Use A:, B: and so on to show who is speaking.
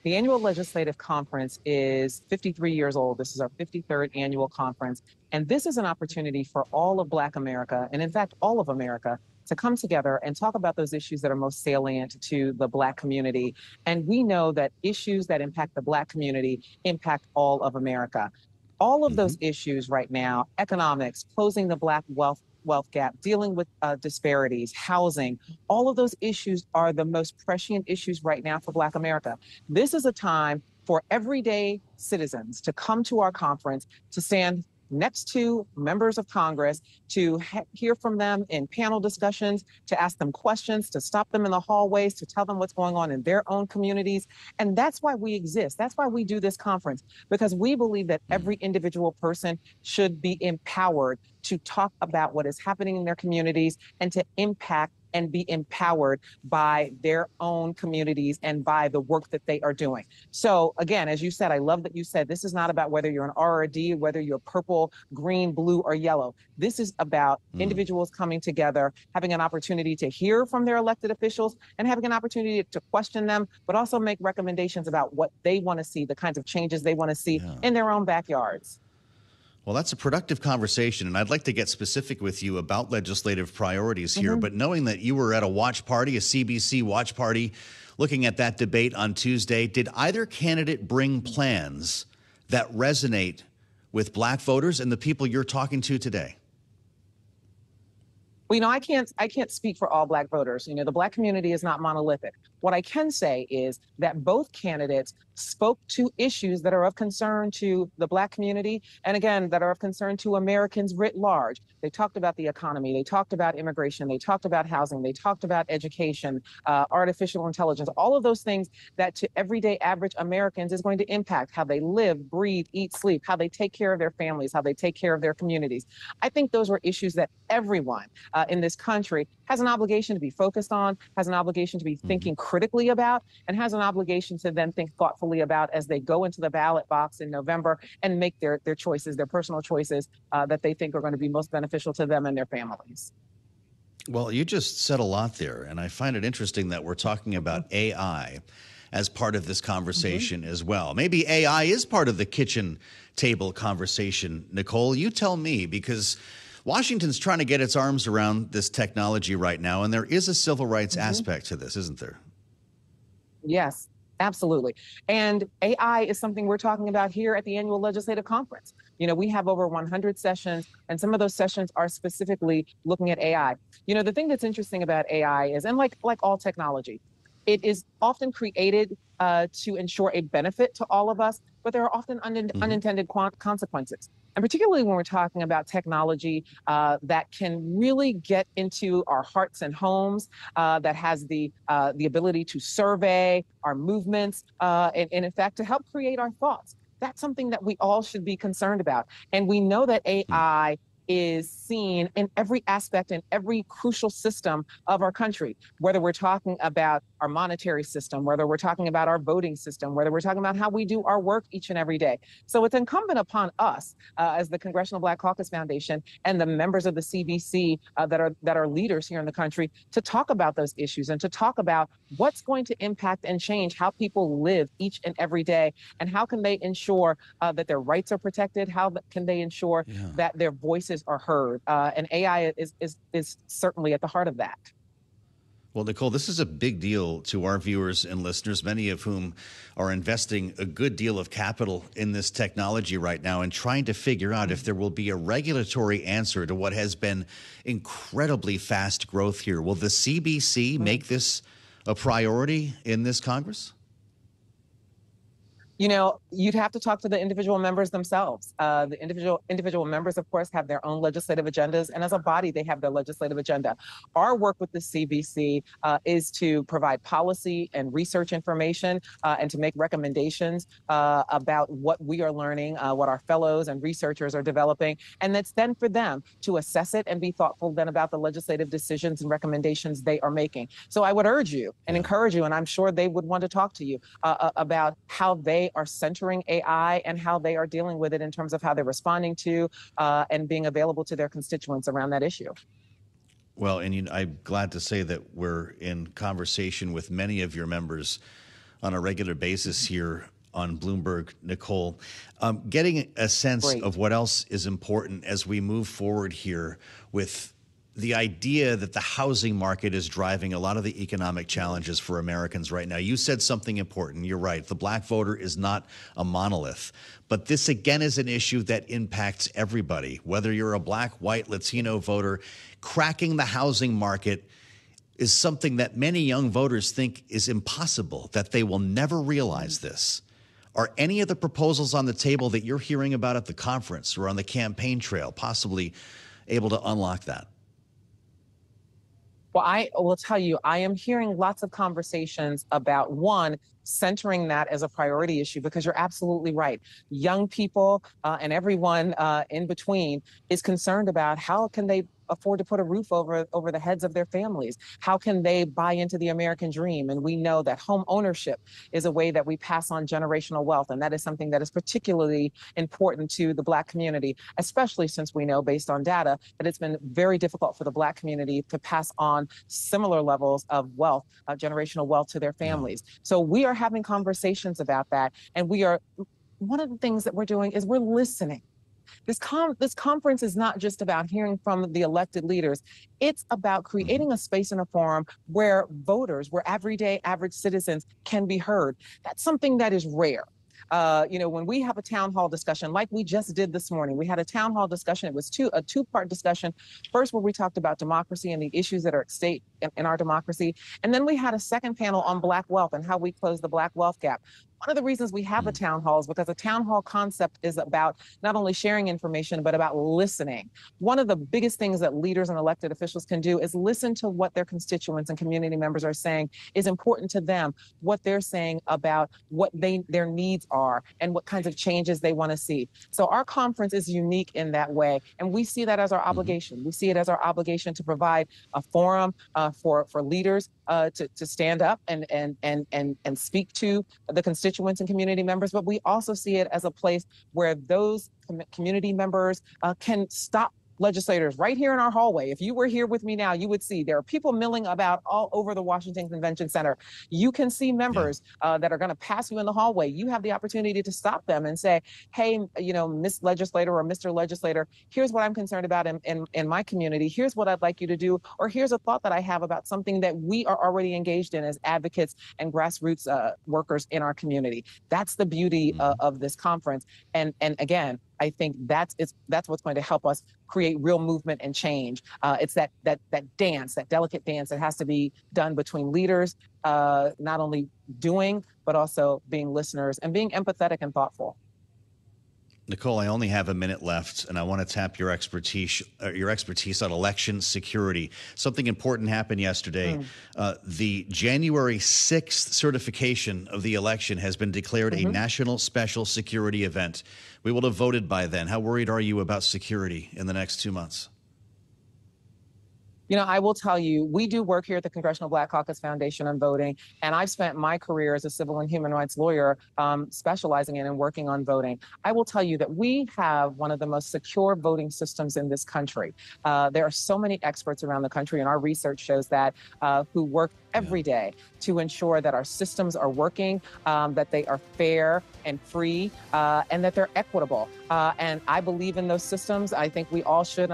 A: The annual legislative conference is 53 years old. This is our 53rd annual conference. And this is an opportunity for all of Black America, and in fact, all of America, to come together and talk about those issues that are most salient to the Black community. And we know that issues that impact the Black community impact all of America. All of those issues right now, economics, closing the Black wealth gap, dealing with disparities, housing, all of those issues are the most prescient issues right now for Black America. This is a time for everyday citizens to come to our conference, to stand next to members of Congress, to hear from them in panel discussions, to ask them questions, to stop them in the hallways, to tell them what's going on in their own communities. And that's why we exist. That's why we do this conference, because we believe that every individual person should be empowered to talk about what is happening in their communities and to impact and be empowered by their own communities and by the work that they are doing. So again, as you said, I love that you said, this is not about whether you're an R or a D, whether you're purple, green, blue, or yellow. This is about individuals coming together, having an opportunity to hear from their elected officials and having an opportunity to question them, but also make recommendations about what they want to see, the kinds of changes they want to see in their own backyards.
B: Well, that's a productive conversation, and I'd like to get specific with you about legislative priorities here. But knowing that you were at a watch party, a CBC watch party, looking at that debate on Tuesday, did either candidate bring plans that resonate with Black voters and the people you're talking to today?
A: Well, I can't speak for all Black voters. The Black community is not monolithic. What I can say is that both candidates spoke to issues that are of concern to the Black community, and again, that are of concern to Americans writ large. They talked about the economy, they talked about immigration, they talked about housing, they talked about education, artificial intelligence, all of those things that to everyday average Americans is going to impact how they live, breathe, eat, sleep, how they take care of their families, how they take care of their communities. I think those were issues that everyone in this country has an obligation to be focused on, has an obligation to be thinking critically about, and has an obligation to then think thoughtfully about as they go into the ballot box in November and make their choices, their personal choices that they think are going to be most beneficial to them and their families.
B: Well, you just said a lot there, and I find it interesting that we're talking about AI as part of this conversation as well. Maybe AI is part of the kitchen table conversation. Nicole, you tell me, because Washington's trying to get its arms around this technology right now, and there is a civil rights aspect to this, isn't there?
A: Yes, absolutely. And AI is something we're talking about here at the annual legislative conference. We have over 100 sessions, and some of those sessions are specifically looking at AI. The thing that's interesting about AI is, and like all technology, it is often created to ensure a benefit to all of us, but there are often unintended consequences. And particularly when we're talking about technology that can really get into our hearts and homes, that has the ability to survey our movements, and in fact, to help create our thoughts. That's something that we all should be concerned about. And we know that AI is seen in every aspect, in every crucial system of our country, whether we're talking about our monetary system, whether we're talking about our voting system, whether we're talking about how we do our work each and every day. So it's incumbent upon us as the Congressional Black Caucus Foundation and the members of the CBC that are leaders here in the country to talk about those issues and to talk about what's going to impact and change how people live each and every day, and how can they ensure that their rights are protected, how can they ensure that their voices are heard, and AI is certainly at the heart of that.
B: Well, Nicole, this is a big deal to our viewers and listeners, many of whom are investing a good deal of capital in this technology right now and trying to figure out if there will be a regulatory answer to what has been incredibly fast growth here. Will the CBC make this a priority in this Congress?
A: You'd have to talk to the individual members themselves. The individual members, of course, have their own legislative agendas, and as a body, they have their legislative agenda. Our work with the CBC is to provide policy and research information and to make recommendations about what we are learning, what our fellows and researchers are developing, and that's then for them to assess it and be thoughtful then about the legislative decisions and recommendations they are making. So I would urge you and encourage you, and I'm sure they would want to talk to you about how they are centering AI and how they are dealing with it in terms of how they're responding to and being available to their constituents around that issue.
B: Well, and I'm glad to say that we're in conversation with many of your members on a regular basis here on Bloomberg, Nicole. Getting a sense
A: Great.
B: of what else is important as we move forward here with the idea that the housing market is driving a lot of the economic challenges for Americans right now. You said something important. You're right. The black voter is not a monolith. But this, again, is an issue that impacts everybody, whether you're a black, white, Latino voter. Cracking the housing market is something that many young voters think is impossible, that they will never realize this. Are any of the proposals on the table that you're hearing about at the conference or on the campaign trail possibly able to unlock that?
A: Well, I will tell you, I am hearing lots of conversations about, one, centering that as a priority issue, because you're absolutely right. Young people and everyone in between is concerned about how can they afford to put a roof over the heads of their families? How can they buy into the American dream? And we know that home ownership is a way that we pass on generational wealth. And that is something that is particularly important to the Black community, especially since we know, based on data, that it's been very difficult for the Black community to pass on similar levels of wealth, generational wealth, to their families. So we are having conversations about that. And one of the things that we're doing is we're listening. This conference is not just about hearing from the elected leaders. It's about creating a space and a forum where voters, where everyday average citizens can be heard. That's something that is rare. When we have a town hall discussion like we just did this morning, we had a town hall discussion. It was a two-part discussion. First, where we talked about democracy and the issues that are at stake in our democracy. And then we had a second panel on Black wealth and how we close the Black wealth gap. One of the reasons we have a town hall is because a town hall concept is about not only sharing information, but about listening. One of the biggest things that leaders and elected officials can do is listen to what their constituents and community members are saying is important to them, what they're saying about what their needs are and what kinds of changes they want to see. So our conference is unique in that way. And we see that as our obligation. We see it as our obligation to provide a forum for leaders to stand up and speak to the constituents and community members, but we also see it as a place where those community members can stop legislators right here in our hallway. If you were here with me now, you would see there are people milling about all over the Washington Convention Center. You can see members that are going to pass you in the hallway. You have the opportunity to stop them and say, hey, Miss Legislator or Mr. Legislator, here's what I'm concerned about in my community. Here's what I'd like you to do. Or here's a thought that I have about something that we are already engaged in as advocates and grassroots workers in our community. That's the beauty of this conference. And again, I think that's what's going to help us create real movement and change. It's that dance, that delicate dance that has to be done between leaders, not only doing, but also being listeners and being empathetic and thoughtful.
B: Nicole, I only have a minute left, and I want to tap your expertise on election security. Something important happened yesterday. The January 6th certification of the election has been declared a national special security event. We will have voted by then. How worried are you about security in the next 2 months?
A: I will tell you, we do work here at the Congressional Black Caucus Foundation on voting, and I've spent my career as a civil and human rights lawyer specializing in and working on voting. I will tell you that we have one of the most secure voting systems in this country. There are so many experts around the country, and our research shows that, who work every day to ensure that our systems are working, that they are fair and free, and that they're equitable. And I believe in those systems. I think we all should.